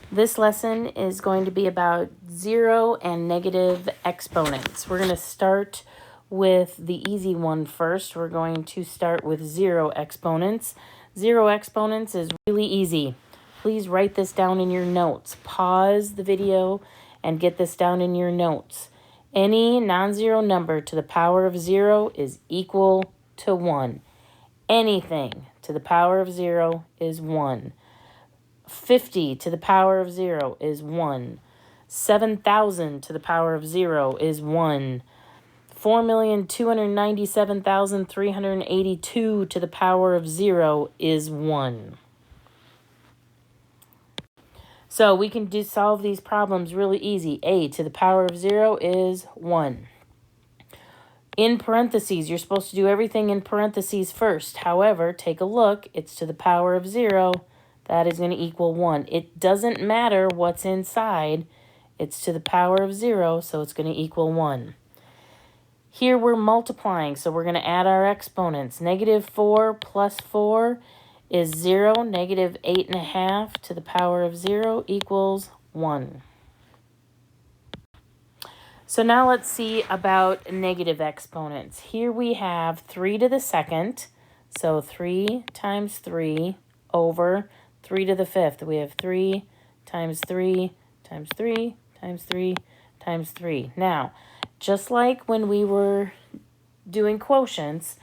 This lesson is going to be about zero and negative exponents. We're going to start with the easy one first. We're going to start with zero exponents. Zero exponents is really easy. Please write this down in your notes. Pause the video and get this down in your notes. Any non-zero number to the power of 0 is equal to 1. Anything to the power of 0 is 1. 50 to the power of 0 is 1. 7,000 to the power of 0 is 1. 4,297,382 to the power of 0 is 1. So we can solve these problems really easy. A to the power of 0 is 1. In parentheses, you're supposed to do everything in parentheses first. However, take a look. It's to the power of 0. That is going to equal 1. It doesn't matter what's inside. It's to the power of 0, so it's going to equal 1. Here we're multiplying, so we're going to add our exponents. Negative 4 plus 4 is 0. Negative 8.5 to the power of 0 equals 1. So now let's see about negative exponents. Here we have 3 to the second, so 3 times 3 over 3 to the fifth. We have 3 times 3 times 3 times 3 times 3. Now, just like when we were doing quotients,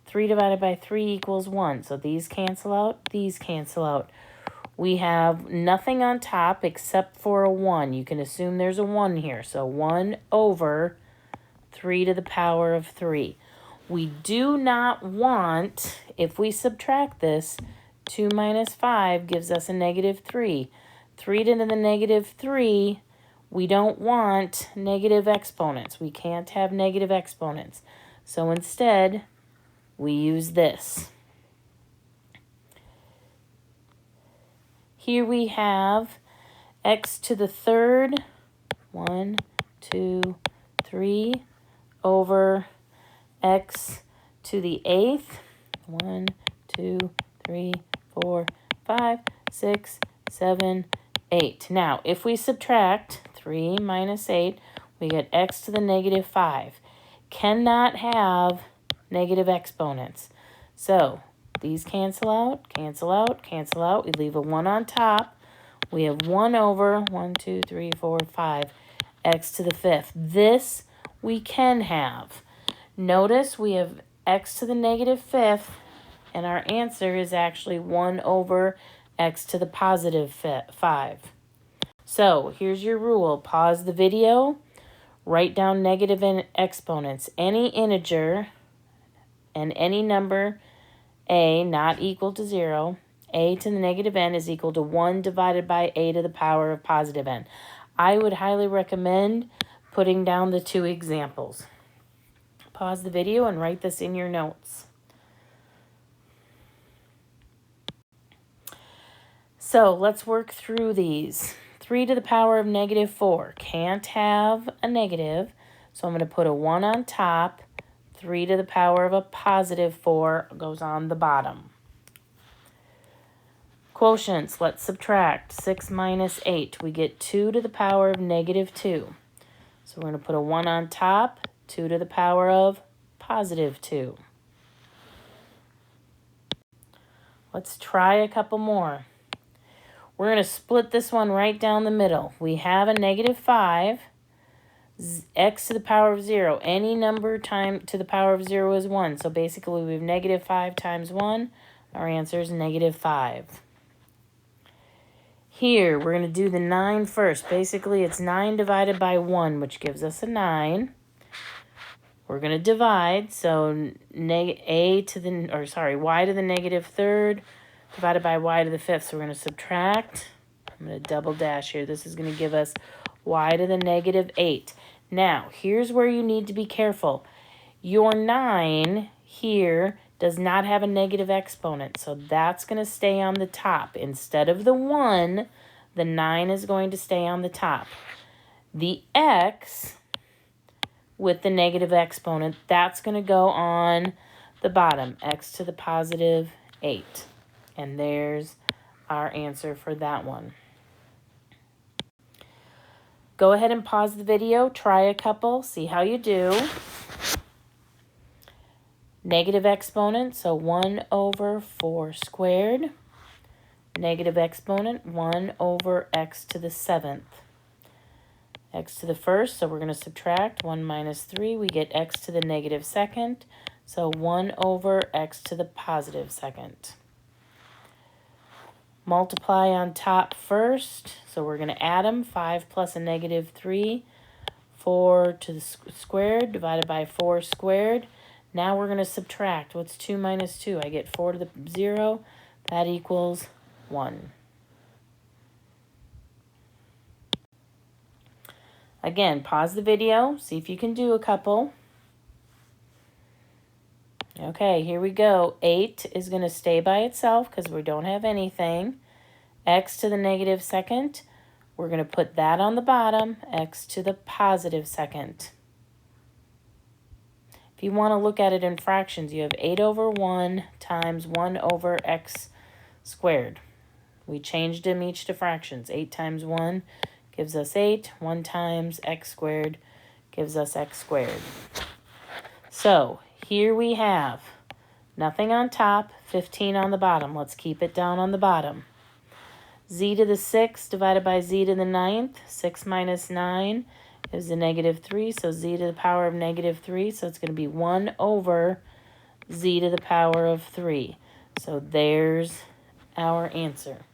3 divided by 3 equals 1. So these cancel out, these cancel out. We have nothing on top except for a 1. You can assume there's a 1 here. So 1 over 3 to the power of 3. We do not want, if we subtract this, 2 minus 5 gives us a negative 3. 3 to the negative 3, we don't want negative exponents. We can't have negative exponents. So instead, we use this. Here we have x to the third, 1, 2, 3, over x to the eighth, 1, 2, 3, 4, 5, 6, 7, 8. Now, if we subtract 3 minus 8, we get x to the negative 5. Cannot have negative exponents. So, these cancel out, cancel out, cancel out. We leave a 1 on top. We have 1 over 1, 2, 3, 4, 5, x to the fifth. This we can have. Notice we have x to the negative fifth, and our answer is actually 1 over x to the positive 5. So here's your rule. Pause the video. Write down negative exponents. Any integer and any number a not equal to 0, a to the negative n is equal to 1 divided by a to the power of positive n. I would highly recommend putting down the 2 examples. Pause the video and write this in your notes. So let's work through these. 3 to the power of negative 4. Can't have a negative, so I'm going to put a 1 on top. 3 to the power of a positive 4 goes on the bottom. Quotients, let's subtract. 6 minus 8. We get 2 to the power of negative 2. So we're going to put a 1 on top. 2 to the power of positive 2. Let's try a couple more. We're going to split this one right down the middle. We have a negative 5. X to the power of 0. Any number to the power of 0 is 1. So basically we have negative 5 times 1. Our answer is negative 5. Here, we're going to do the 9 first. Basically, it's 9 divided by 1, which gives us a 9. We're going to divide. So y to the negative third divided by y to the fifth. So we're going to subtract. I'm going to double dash here. This is going to give us y to the negative 8. Now, here's where you need to be careful. Your 9 here does not have a negative exponent, so that's going to stay on the top. Instead of the 1, the 9 is going to stay on the top. The x with the negative exponent, that's going to go on the bottom, x to the positive 8. And there's our answer for that one. go ahead and pause the video, try a couple, see how you do. Negative exponent, so 1 over 4 squared. Negative exponent, 1 over x to the 7th. X to the first, so we're going to subtract 1 minus 3. We get x to the negative second, so 1 over x to the positive second. Multiply on top first, so we're going to add them. 5 plus a negative 3, 4 to the squared, divided by 4 squared. Now we're going to subtract. What's 2 minus 2? I get 4 to the 0. That equals 1. Again, pause the video, see if you can do a couple. Okay, here we go. 8 is going to stay by itself because we don't have anything. X to the negative second, we're going to put that on the bottom. X to the positive second. If you want to look at it in fractions, you have 8 over 1 times 1 over x squared. We changed them each to fractions. 8 times 1 gives us 8. 1 times x squared gives us x squared. So here we have nothing on top, 15 on the bottom. Let's keep it down on the bottom. Z to the 6th divided by z to the 9th. 6 minus 9 is the negative 3, so z to the power of negative 3. So it's going to be 1 over z to the power of 3. So there's our answer.